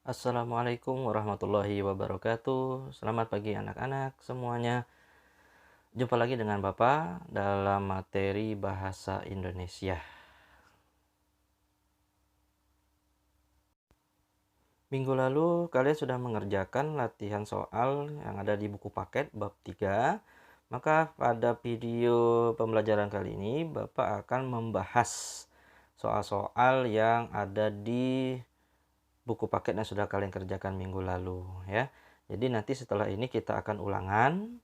Assalamualaikum warahmatullahi wabarakatuh. Selamat pagi anak-anak semuanya. Jumpa lagi dengan Bapak dalam materi bahasa Indonesia. Minggu lalu kalian sudah mengerjakan latihan soal yang ada di buku paket bab 3. Maka pada video pembelajaran kali ini Bapak akan membahas soal-soal yang ada di buku paket yang sudah kalian kerjakan minggu lalu ya. Jadi nanti setelah ini kita akan ulangan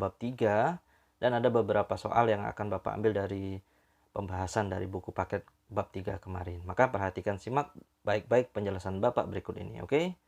bab 3 dan ada beberapa soal yang akan Bapak ambil dari pembahasan dari buku paket bab 3 kemarin. Maka perhatikan, simak baik-baik penjelasan Bapak berikut ini, oke?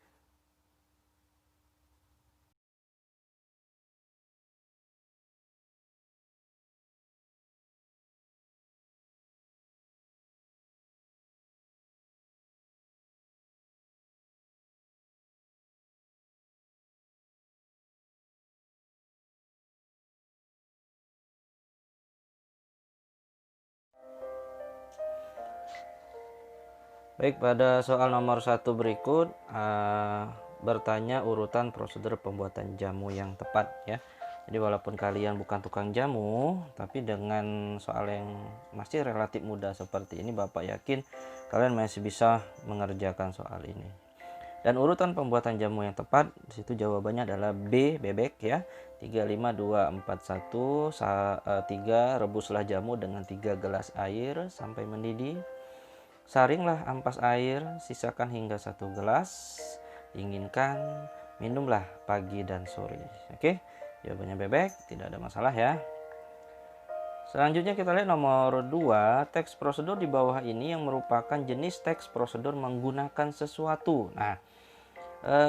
Baik, pada soal nomor 1 berikut bertanya urutan prosedur pembuatan jamu yang tepat ya. Jadi walaupun kalian bukan tukang jamu, tapi dengan soal yang masih relatif mudah seperti ini, Bapak yakin kalian masih bisa mengerjakan soal ini. Dan urutan pembuatan jamu yang tepat, disitu jawabannya adalah B, bebek ya. 3, 5, 2, 4, 1, 3, rebuslah jamu dengan 3 gelas air sampai mendidih. Saringlah ampas air, sisakan hingga 1 gelas. Dinginkan, minumlah pagi dan sore. Oke, jawabannya bebek, tidak ada masalah ya. Selanjutnya kita lihat nomor 2, teks prosedur di bawah ini yang merupakan jenis teks prosedur menggunakan sesuatu. Nah,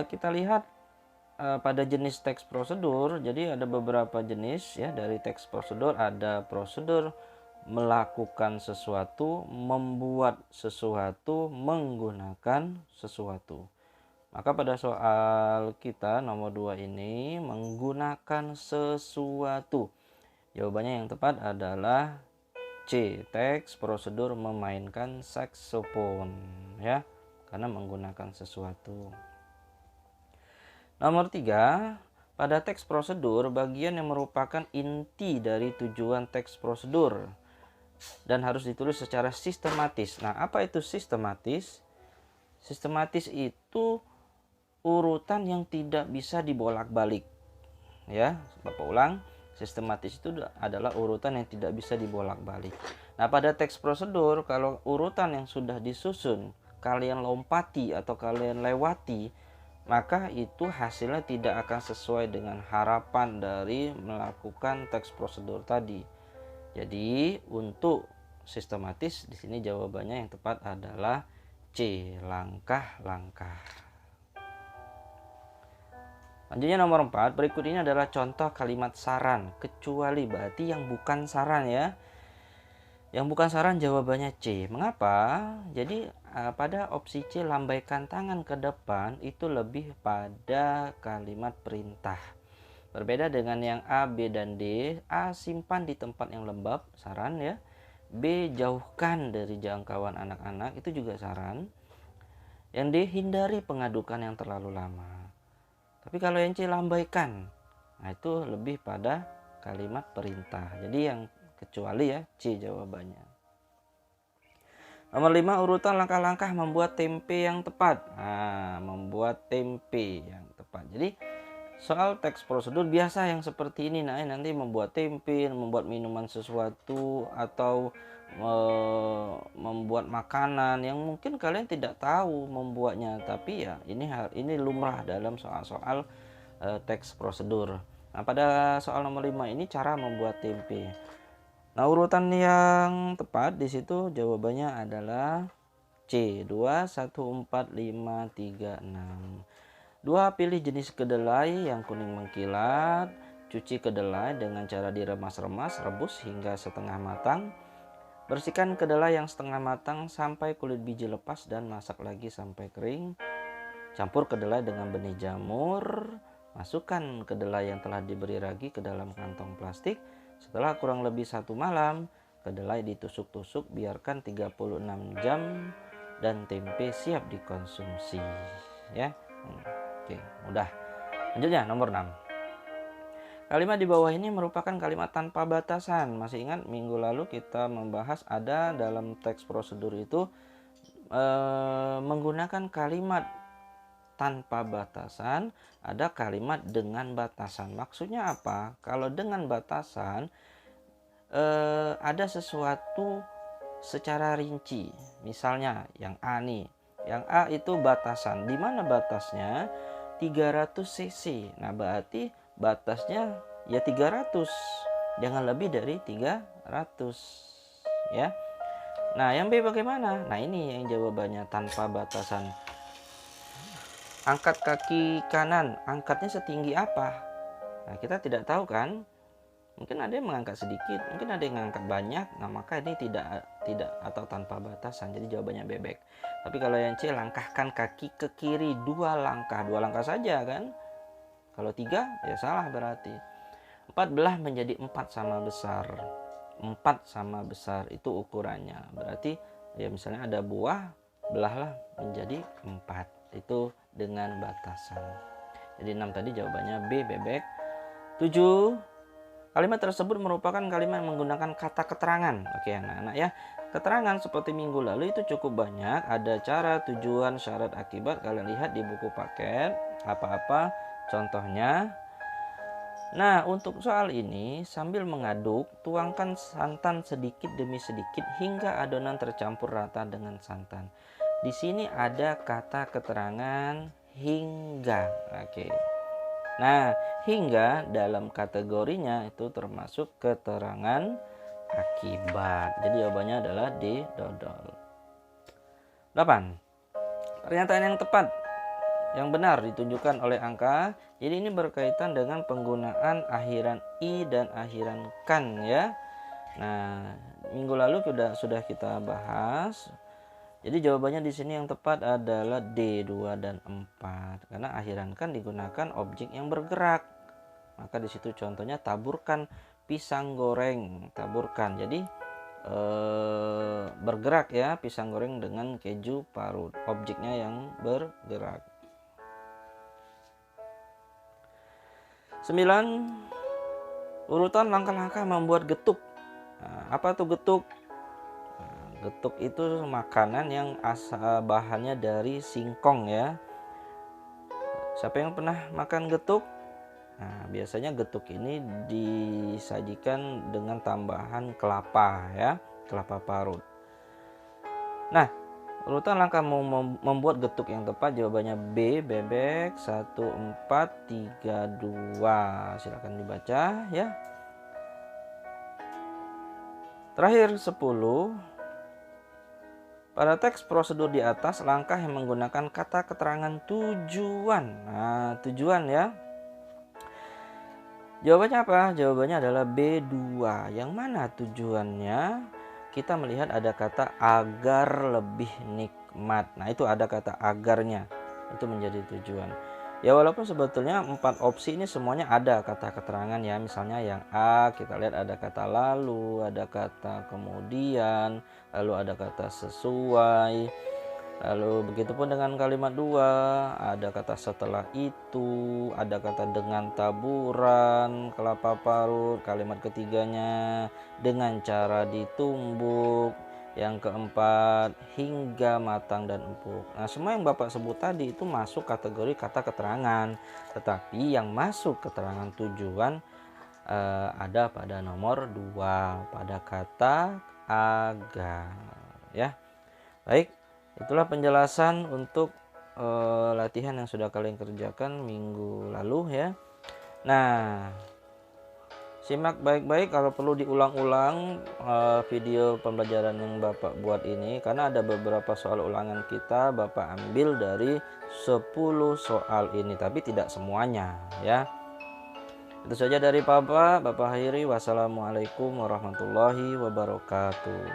kita lihat pada jenis teks prosedur, jadi ada beberapa jenis ya dari teks prosedur. Ada prosedur melakukan sesuatu, membuat sesuatu, menggunakan sesuatu. Maka pada soal kita nomor 2 ini menggunakan sesuatu. Jawabannya yang tepat adalah C, teks prosedur memainkan saksofon ya, karena menggunakan sesuatu. Nomor 3, pada teks prosedur bagian yang merupakan inti dari tujuan teks prosedur dan harus ditulis secara sistematis. Nah, apa itu sistematis? Sistematis itu urutan yang tidak bisa dibolak-balik. Ya, Bapak ulang. Sistematis itu adalah urutan yang tidak bisa dibolak-balik. Nah, pada teks prosedur kalau urutan yang sudah disusun kalian lompati atau kalian lewati, maka itu hasilnya tidak akan sesuai dengan harapan dari melakukan teks prosedur tadi. Jadi untuk sistematis di sini jawabannya yang tepat adalah C, langkah-langkah. Selanjutnya nomor 4, berikut ini adalah contoh kalimat saran, kecuali berarti yang bukan saran ya. Yang bukan saran jawabannya C. Mengapa? Jadi pada opsi C, lambaikan tangan ke depan itu lebih pada kalimat perintah. Berbeda dengan yang A, B, dan D. A, simpan di tempat yang lembab, saran ya. B, jauhkan dari jangkauan anak-anak, itu juga saran. Yang D, hindari pengadukan yang terlalu lama. Tapi kalau yang C, lambaikan, nah itu lebih pada kalimat perintah. Jadi yang kecuali ya C jawabannya. Nomor 5, urutan langkah-langkah membuat tempe yang tepat. Nah, membuat tempe yang tepat. Jadi soal teks prosedur biasa yang seperti ini, nah nanti membuat tempe, membuat minuman sesuatu, atau membuat makanan yang mungkin kalian tidak tahu membuatnya, tapi ya ini lumrah dalam soal-soal teks prosedur. Nah, pada soal nomor 5 ini cara membuat tempe. Nah, urutan yang tepat di situ jawabannya adalah C, 2, 1, 4, 5, 3, 6. 2, pilih jenis kedelai yang kuning mengkilat. Cuci kedelai dengan cara diremas-remas, rebus hingga setengah matang. Bersihkan kedelai yang setengah matang sampai kulit biji lepas dan masak lagi sampai kering. Campur kedelai dengan benih jamur. Masukkan kedelai yang telah diberi ragi ke dalam kantong plastik. Setelah kurang lebih 1 malam, kedelai ditusuk-tusuk, biarkan 36 jam dan tempe siap dikonsumsi. ya. Oke, mudah. Lanjutnya nomor 6. Kalimat di bawah ini merupakan kalimat tanpa batasan. Masih ingat minggu lalu kita membahas ada dalam teks prosedur itu menggunakan kalimat tanpa batasan, ada kalimat dengan batasan. Maksudnya apa? Kalau dengan batasan ada sesuatu secara rinci. Misalnya yang A nih. Yang A itu batasan. Di mana batasnya? 300 cc. Nah, berarti batasnya ya 300. Jangan lebih dari 300, ya. Nah, yang B bagaimana? Nah, ini yang jawabannya tanpa batasan. Angkat kaki kanan, angkatnya setinggi apa? Nah, kita tidak tahu kan? Mungkin ada yang mengangkat sedikit, mungkin ada yang mengangkat banyak. Nah, maka ini tidak atau tanpa batasan. Jadi jawabannya bebek. Tapi kalau yang C, langkahkan kaki ke kiri 2 langkah. 2 langkah saja kan? Kalau 3 ya salah berarti. 4 belah menjadi 4 sama besar. 4 sama besar itu ukurannya. Berarti ya misalnya ada buah, belahlah menjadi 4. Itu dengan batasan. Jadi 6 tadi jawabannya B, bebek. 7, kalimat tersebut merupakan kalimat yang menggunakan kata keterangan. Oke anak-anak ya. Keterangan seperti minggu lalu itu cukup banyak. Ada cara, tujuan, syarat, akibat. Kalian lihat di buku paket. Apa-apa contohnya. Nah, untuk soal ini sambil mengaduk, tuangkan santan sedikit demi sedikit hingga adonan tercampur rata dengan santan. Di sini ada kata keterangan hingga. Oke. Nah, hingga dalam kategorinya itu termasuk keterangan akibat. Jadi jawabannya adalah D, dodol. 8. Pernyataan yang tepat yang benar ditunjukkan oleh angka. Jadi ini berkaitan dengan penggunaan akhiran i dan akhiran kan ya. Nah, minggu lalu sudah kita bahas. Jadi jawabannya di sini yang tepat adalah D, 2 dan 4. Karena akhiran kan digunakan objek yang bergerak. Maka di situ contohnya taburkan pisang goreng, taburkan. Jadi bergerak ya, pisang goreng dengan keju parut. Objeknya yang bergerak. 9. Urutan langkah-langkah membuat getuk. Nah, apa tuh getuk? Getuk itu makanan yang asal bahannya dari singkong ya. Siapa yang pernah makan getuk? Nah, biasanya getuk ini disajikan dengan tambahan kelapa ya, kelapa parut. Nah, urutan langkah membuat getuk yang tepat jawabannya B, bebek. 1, 4, 3, 2. Silakan dibaca ya. Terakhir 10. Pada teks prosedur di atas, langkah yang menggunakan kata keterangan tujuan. Nah, tujuan ya. Jawabannya apa? Jawabannya adalah B2. Yang mana tujuannya? Kita melihat ada kata agar lebih nikmat. Nah, itu ada kata agarnya. Itu menjadi tujuan. Ya walaupun sebetulnya 4 opsi ini semuanya ada kata keterangan ya. Misalnya yang A kita lihat ada kata lalu, ada kata kemudian, lalu ada kata sesuai. Lalu begitupun dengan kalimat 2, ada kata setelah itu, ada kata dengan taburan, kelapa parut, kalimat ketiganya dengan cara ditumbuk. Yang keempat, hingga matang dan empuk. Nah, semua yang Bapak sebut tadi itu masuk kategori kata keterangan. Tetapi yang masuk keterangan tujuan ada pada nomor 2, pada kata agar. Ya, baik, itulah penjelasan untuk latihan yang sudah kalian kerjakan minggu lalu ya. Nah, simak baik-baik, kalau perlu diulang-ulang video pembelajaran yang Bapak buat ini, karena ada beberapa soal ulangan kita Bapak ambil dari 10 soal ini, tapi tidak semuanya ya. Itu saja dari Bapak akhiri. Wassalamualaikum warahmatullahi wabarakatuh.